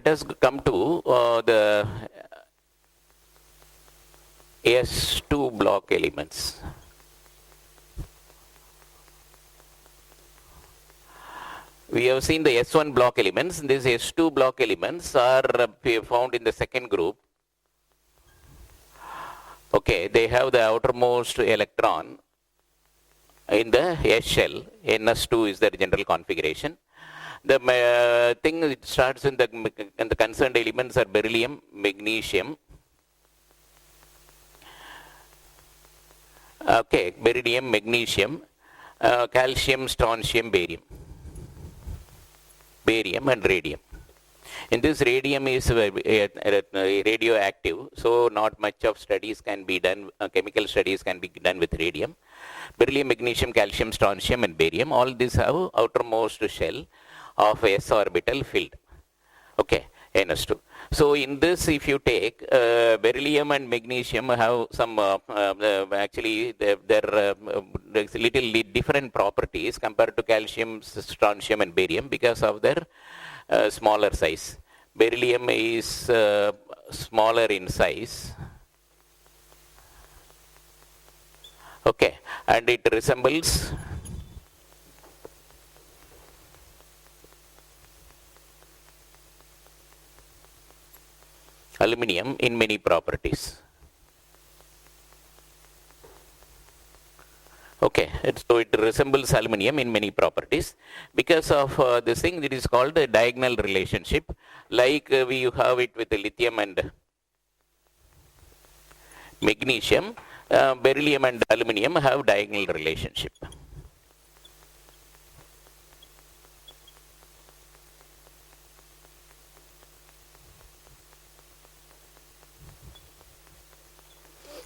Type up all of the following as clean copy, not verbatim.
let us come to the S2 block elements. We have seen the S1 block elements. These S2 block elements are found in the second group. Okay, they have the outermost electron in the S shell. NS2 is their general configuration. The thing it starts in the concerned elements are beryllium, magnesium. Okay, beryllium, magnesium, calcium, strontium, barium. Barium and radium. In this, radium is radioactive, so not much of studies can be done, chemical studies can be done with radium. Beryllium, magnesium, calcium, strontium and barium, all these have outermost shell of s orbital filled. Okay, NS2. So in this, if you take beryllium and magnesium have some actually they're little different properties compared to calcium, strontium and barium because of their smaller size. Beryllium is smaller in size. Okay, and it resembles aluminum in many properties. Okay, so it resembles aluminum in many properties. Because of this thing, it is called a diagonal relationship, like we have it with lithium and magnesium. Beryllium and aluminum have diagonal relationship.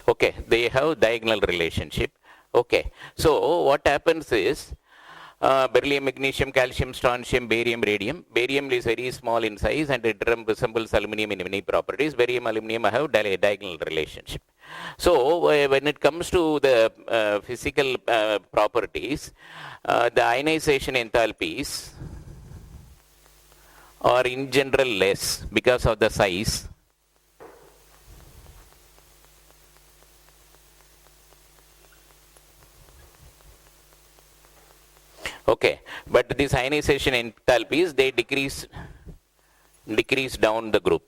Okay, they have diagonal relationship. Okay, so what happens is beryllium, magnesium, calcium, strontium, barium, radium. Barium is very small in size and it resembles aluminum in many properties. Barium, aluminum have diagonal relationship. So when it comes to the physical properties, the ionization enthalpies are in general less because of the size. Okay, but these ionization enthalpies, they decrease down the group.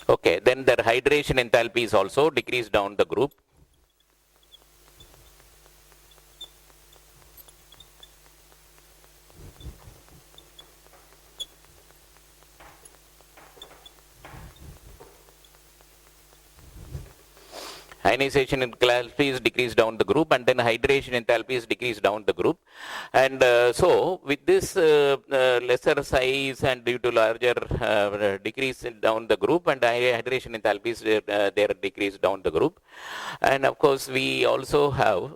Okay, then their hydration enthalpies also decrease down the group. Ionization enthalpies decrease down the group, and then hydration enthalpies decrease down the group. And so with this lesser size and due to larger decrease down the group, and hydration enthalpies they decrease down the group. And of course we also have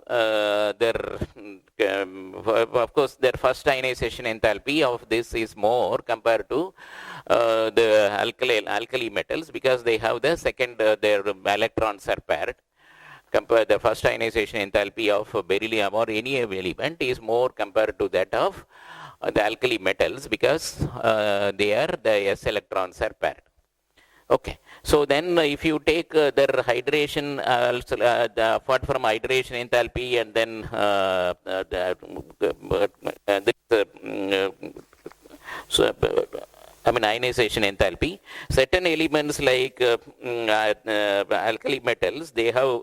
of course their first ionization enthalpy of this is more compared to the alkali metals, because they have the second their electrons are paired. Compare the first ionization enthalpy of beryllium or any element is more compared to that of the alkali metals, because there the s electrons are paired. Okay, so then if you take their hydration, apart from hydration enthalpy, and then ionization enthalpy, certain elements like alkali metals, they have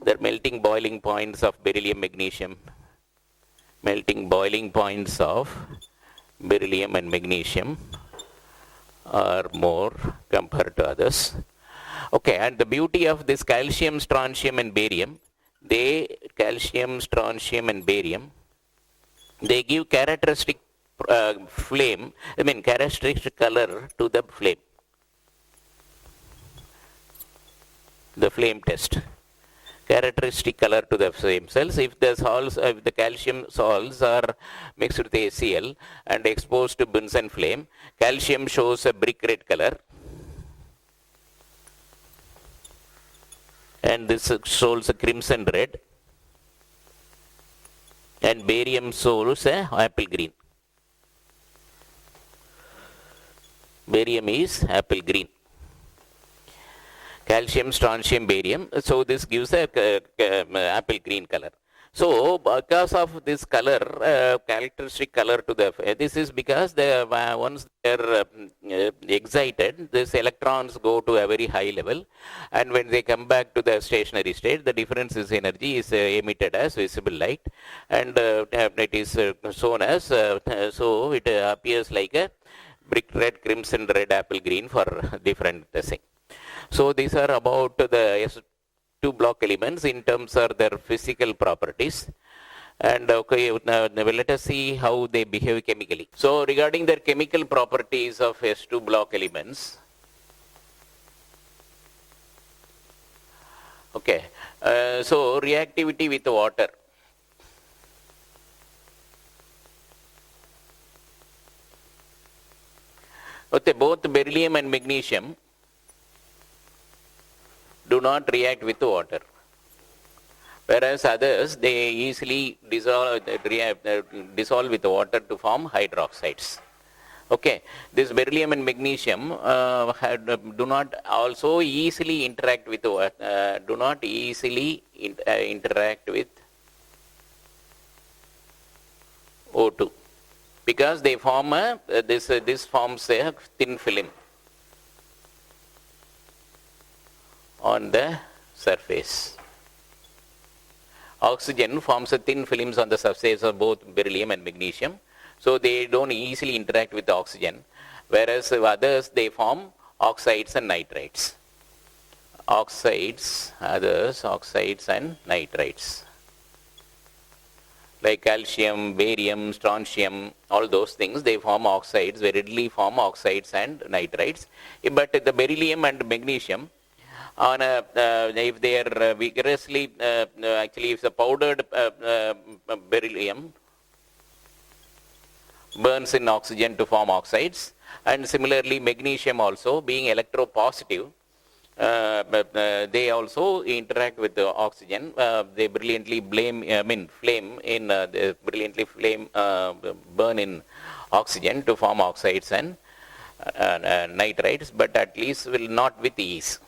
their melting boiling points of beryllium, magnesium, melting boiling points of beryllium and magnesium are more compared to others. Okay, and the beauty of this calcium, strontium and barium, calcium, strontium and barium, they give characteristic characteristic color to the flame. The flame test. Characteristic color to the flame cells. If the calcium salts are mixed with ACl and exposed to Bunsen flame, calcium shows a brick red color, and this shows a crimson red. and barium shows apple green. Barium is apple green. Calcium, strontium, barium. So this gives a apple green color. So because of this color, characteristic color to the, this is because the once they are excited, these electrons go to a very high level, and when they come back to the stationary state, the difference is energy is emitted as visible light, and it is shown as, so it appears like a brick red, crimson, red, apple green for different thing. So these are about the S2 block elements in terms of their physical properties. And okay, let us see how they behave chemically. So regarding their chemical properties of S2 block elements, okay, so reactivity with water. Okay, both beryllium and magnesium do not react with water, whereas others, they easily dissolve with water to form hydroxides. Okay, this beryllium and magnesium do not also easily interact with interact with O2, because they form this forms a thin film on the surface. Oxygen forms a thin films on the surface of both beryllium and magnesium, so they don't easily interact with the oxygen, whereas others, they form oxides and nitrites. Oxides and nitrites. Like calcium, barium, strontium, all those things, they form oxides, they readily form oxides and nitrites. But the beryllium and magnesium, on if they are vigorously, actually if the powdered beryllium burns in oxygen to form oxides, and similarly magnesium also, being electropositive, they also interact with the oxygen. They brilliantly burn in oxygen to form oxides and nitrites, but at least will not with ease.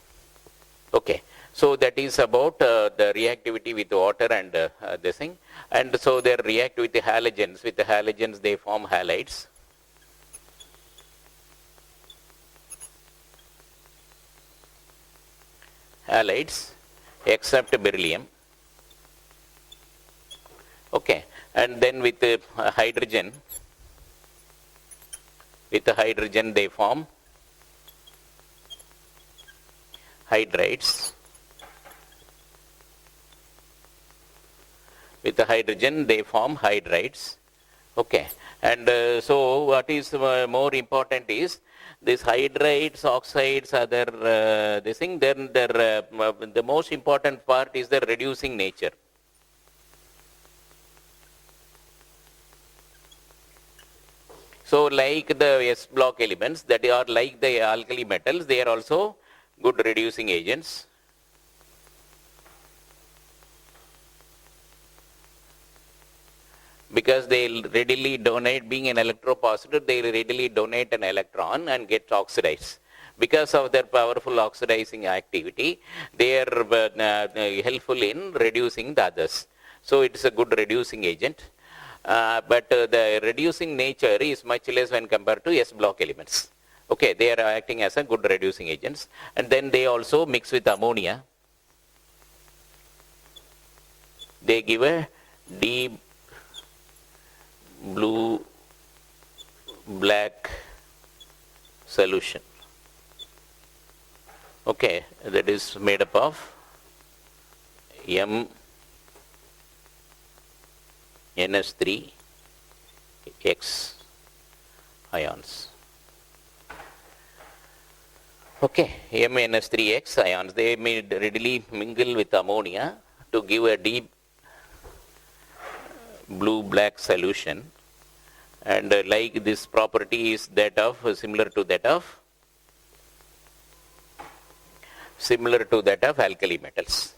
Okay, so that is about the reactivity with water and this thing. And so they react with the halogens. With the halogens, they form halides. Halides, except beryllium. Okay, and then with the hydrogen, they form hydrides. With the hydrogen, they form hydrides. Okay, and so what is more important is these hydrides, oxides, other this thing. Then the most important part is the reducing nature. So, like the S block elements that are like the alkali metals, they are also good reducing agents. Because they readily donate, being an electropositor, they readily donate an electron and get oxidized. Because of their powerful oxidizing activity, they are helpful in reducing the others. So it is a good reducing agent. But the reducing nature is much less when compared to S block elements. Okay, they are acting as a good reducing agents. And then they also mix with ammonia. They give a deep blue black solution. Okay, that is made up of NS3X ions. Okay, MnS3X ions, they may readily mingle with ammonia to give a deep blue-black solution, and like this property is that of similar to that of alkali metals.